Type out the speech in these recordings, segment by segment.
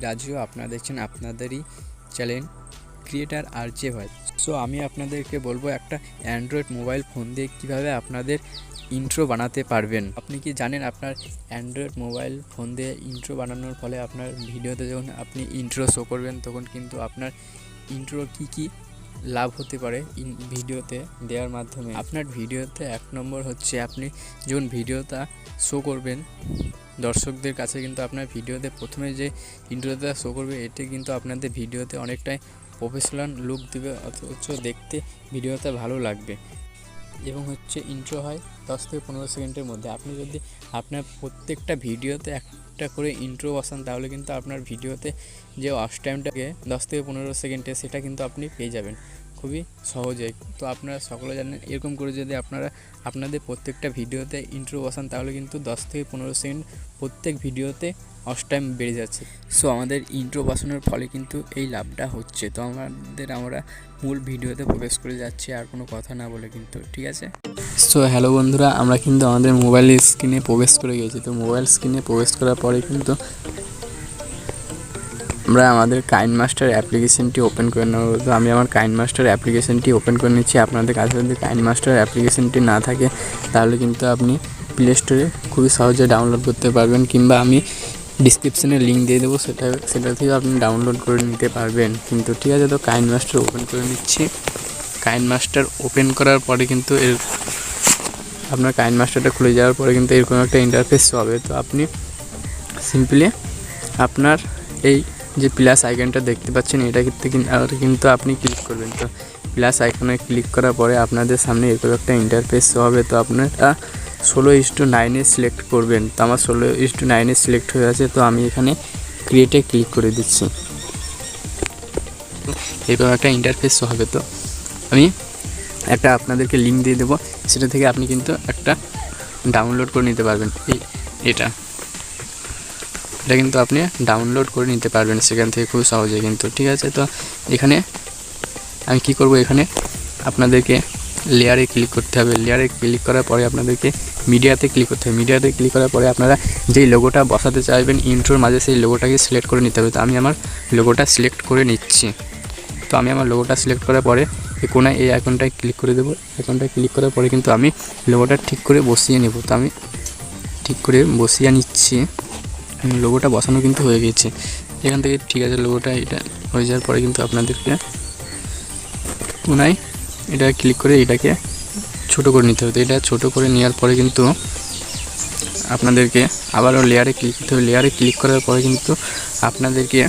রাজু, আপনারা দেখছেন আপনাদেরই চ্যানেল ক্রিয়েটার আর জে ভয়েস। সো আমি আপনাদেরকে বলবো একটা অ্যান্ড্রয়েড মোবাইল ফোন দিয়ে কীভাবে আপনাদের ইন্ট্রো বানাতে পারবেন। আপনি কি জানেন আপনার অ্যান্ড্রয়েড মোবাইল ফোন দিয়ে ইন্ট্রো বানানোর ফলে আপনার ভিডিওতে যখন আপনি ইন্ট্রো শো করবেন তখন কিন্তু আপনার ইন্ট্রোর কী লাভ হতে পারে ভিডিওতে দেওয়ার মাধ্যমে। আপনার ভিডিওতে 1 নম্বর হচ্ছে আপনি যখন ভিডিওটা শো করবেন দর্শকদের কাছে, কিন্তু আপনার ভিডিওতে প্রথমে যে ইন্ট্রোটা শো করবে এটি কিন্তু আপনাদের ভিডিওতে অনেকটাই প্রফেশনাল লুক দেবে, অথচ দেখতে ভিডিওতে ভালো লাগবে। এবং হচ্ছে ইন্ট্রো হয় 10 থেকে 15 সেকেন্ডের মধ্যে। আপনি যদি আপনার প্রত্যেকটা ভিডিওতে একটা করে ইন্ট্রো বসান তাহলে কিন্তু আপনার ভিডিওতে যে ওয়াচ টাইমটাকে 10 থেকে 15 সেকেন্ডে সেটা কিন্তু আপনি পেয়ে যাবেন খুবই সহজে। তো আপনারা সকলে জানেন এরকম করে যদি আপনারা আপনাদের প্রত্যেকটা ভিডিওতে ইন্ট্রো বসান তাহলে কিন্তু 10 থেকে 15 সেকেন্ড প্রত্যেক ভিডিওতে ওয়াচ টাইম বেড়ে যাচ্ছে। সো আমাদের ইন্ট্রো বসানোর ফলে কিন্তু এই লাভটা হচ্ছে। তো আমরা মূল ভিডিওতে প্রবেশ করে যাচ্ছি আর কোনো কথা না বলে, কিন্তু ঠিক আছে। সো হ্যালো বন্ধুরা, আমরা কিন্তু আমাদের মোবাইল স্ক্রিনে প্রবেশ করে গেছি। তো মোবাইল স্ক্রিনে প্রবেশ করার পরে কিন্তু আমরা আমাদের কাইনমাস্টার অ্যাপ্লিকেশনটি ওপেন করে নেব। তো আমি আমার কাইনমাস্টার অ্যাপ্লিকেশনটি ওপেন করে নিচ্ছি। আপনাদের কাছে যদি কাইনমাস্টার অ্যাপ্লিকেশনটি না থাকে তাহলে কিন্তু আপনি প্লে স্টোরে খুবই সহজে ডাউনলোড করতে পারবেন, কিংবা আমি ডিসক্রিপশনে লিঙ্ক দিয়ে দেবো, সেটা থেকে আপনি ডাউনলোড করে নিতে পারবেন। কিন্তু ঠিক আছে, তো কাইনমাস্টার ওপেন করে নিচ্ছি। কাইনমাস্টার ওপেন করার পরে কিন্তু আপনার কাইনমাস্টারটা খুলে যাওয়ার পরে কিন্তু এরকম একটা ইন্টারফেস হবে। তো আপনি সিম্পলি আপনার এই যে প্লাস আইকনটা দেখতে পাচ্ছেন এটা কিন্তু আপনি ক্লিক করবেন। তো প্লাস আইকনে ক্লিক করার পরে আপনাদের সামনে এরকম একটা ইন্টারফেস হবে। তো আপনারা 16:9 সিলেক্ট করবেন। তো আমার 16:9 সিলেক্ট হয়ে আছে। তো আমি এখানে ক্রিয়েটে ক্লিক করে দিচ্ছি। এরকম একটা ইন্টারফেস হবে। তো আমি একটা আপনাদেরকে লিঙ্ক দিয়ে দেবো, সেটা থেকে আপনি কিন্তু একটা ডাউনলোড করে নিতে পারবেন। এটা কিন্তু আপনি ডাউনলোড করে নিতে পারবেন সেখান থেকে খুব সহজে, কিন্তু ঠিক আছে। তো এখানে আমি কি করব, এখানে আপনাদেরকে লেয়ারে ক্লিক করতে হবে। লেয়ারে ক্লিক করার পরে আপনাদেরকে মিডিয়াতে ক্লিক করতে হবে। মিডিয়াতে ক্লিক করার পরে আপনারা যেই লোগোটা বসাতে চাইবেন ইন্ট্রোর মাঝে সেই লোগোটাকে সিলেক্ট করে নিতে হবে। তো আমি আমার লোগোটা সিলেক্ট করে নিচ্ছি। তো আমি আমার লোগোটা সিলেক্ট করার পরে এই কোনায় এই আইকনটায় ক্লিক করে দেবো। আইকনটায় ক্লিক করার পরে কিন্তু আমি লোগোটা ঠিক করে বসিয়ে নেব। তো আমি ঠিক করে বসিয়ে নিচ্ছি। লোগোটা বসানো কিন্তু হয়ে গেছে এখান থেকে, ঠিক আছে। লোগোটা এটা হয়ে যাওয়ার পরে কিন্তু আপনাদেরকে কোনায় এটা ক্লিক করে এটাকে ছোট করে নিতে হবে। তো এটা ছোট করে নেওয়ার পরে কিন্তু আপনাদেরকে আবারও লেয়ারে ক্লিক করতে হবে। লেয়ারে ক্লিক করার পরে কিন্তু আপনাদেরকে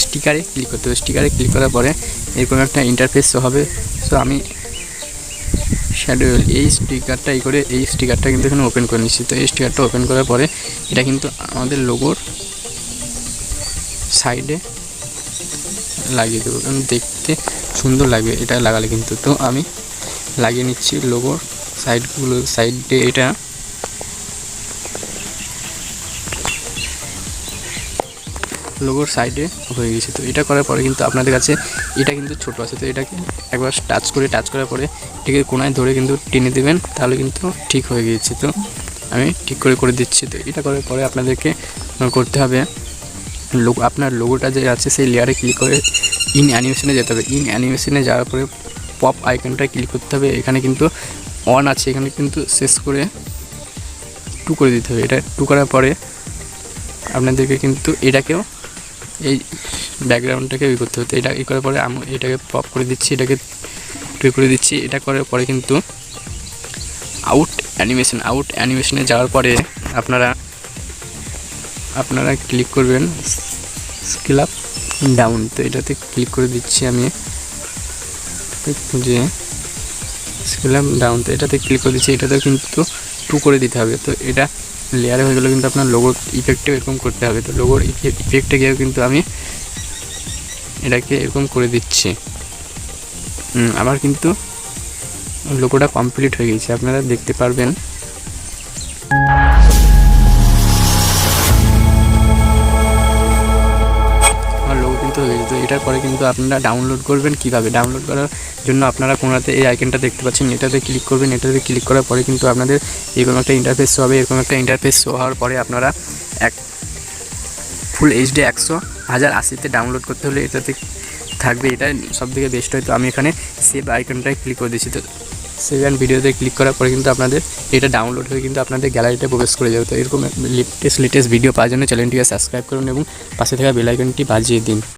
স্টিকারে ক্লিক করতে হবে। স্টিকারে ক্লিক করার পরে এরকম একটা ইন্টারফেস হবে। সো আমি শ্যাডো এই স্টিকারটা কিন্তু এখানে ওপেন করে নিচ্ছি। তো এই স্টিকারটা ওপেন করার পরে এটা কিন্তু আমাদের লোগোর সাইডে লাগিয়ে দেবো, কারণ দেখতে সুন্দর লাগবে এটা লাগালে কিন্তু। তো আমি লাগিয়ে নিচ্ছি লোগোর সাইডে। এটা লোগোর সাইডে হয়ে গেছে। তো এটা করার পরে কিন্তু আপনাদের কাছে এটা কিন্তু ছোটো আছে। তো এটাকে একবার টাচ করার পরে এটাকে কোনায় ধরে কিন্তু টেনে দেবেন, তাহলে কিন্তু ঠিক হয়ে গিয়েছে। তো আমি ঠিক করে দিচ্ছি। তো এটা করার পরে আপনাদেরকে করতে হবে আপনার লোগোটা যে আছে সেই লেয়ারে ক্লিক করে ইন অ্যানিমেশনে যেতে হবে। ইন অ্যানিমেশনে যাওয়ার পরে পপ আইকনটায় ক্লিক করতে হবে। এখানে কিন্তু 1 আছে, এখানে কিন্তু শেষ করে 2 করে দিতে হবে। এটা 2 করার পরে আপনাদেরকে কিন্তু এটাকেও এই ব্যাকগ্রাউন্ডটাকে করতে হতো। এটা করার পরে আমি এটাকে পপ করে দিচ্ছি, এটাকে 2 করে দিচ্ছি। এটা করার পরে কিন্তু আউট অ্যানিমেশনে যাওয়ার পরে আপনারা ক্লিক করবেন স্কেল আপ ডাউন। তো এটাতে ক্লিক করে দিচ্ছি আমি, যে স্কেল আপ ডাউন। তো এটাতে ক্লিক করে দিচ্ছি। এটাতে কিন্তু 2 করে দিতে হবে। তো এটা লেয়ারে হয়ে গেলে কিন্তু আপনার লোগোর ইফেক্টে এরকম করতে হবে। তো লোগোর ইফেক্টে গিয়েও কিন্তু আমি এটাকে এরকম করে দিচ্ছি। আমার কিন্তু লোগোটা কমপ্লিট হয়ে গেছে, আপনারা দেখতে পারবেন। তো এটার পরে কিন্তু আপনারা ডাউনলোড করবেন। কিভাবে ডাউনলোড করার জন্য আপনারা কোনাতে এই আইকনটা দেখতে পাচ্ছেন, এটাতে ক্লিক করবেন। এটাতে ক্লিক করার পরে কিন্তু আপনাদের এরকম একটা ইন্টারফেস হবে। এরকম একটা ইন্টারফেস হওয়ার পরে আপনারা ফুল এইচডি 1080তে ডাউনলোড করতে হলে এটাতে থাকবে, এটা সবথেকে বেস্ট হয়। তো আমি এখানে সেভ আইকনটায় ক্লিক করে দিচ্ছি। তো সেভ অ্যান্ড ভিডিওতে ক্লিক করার পরে কিন্তু আপনাদের এটা ডাউনলোড হয়ে কিন্তু আপনাদের গ্যালারিতে প্রবেশ করে যাবে। তো এরকম লেটেস্ট ভিডিও পাওয়ার জন্য চ্যানেলটিকে সাবস্ক্রাইব করুন এবং পাশে থাকা বেল আইকনটি বাজিয়ে দিন।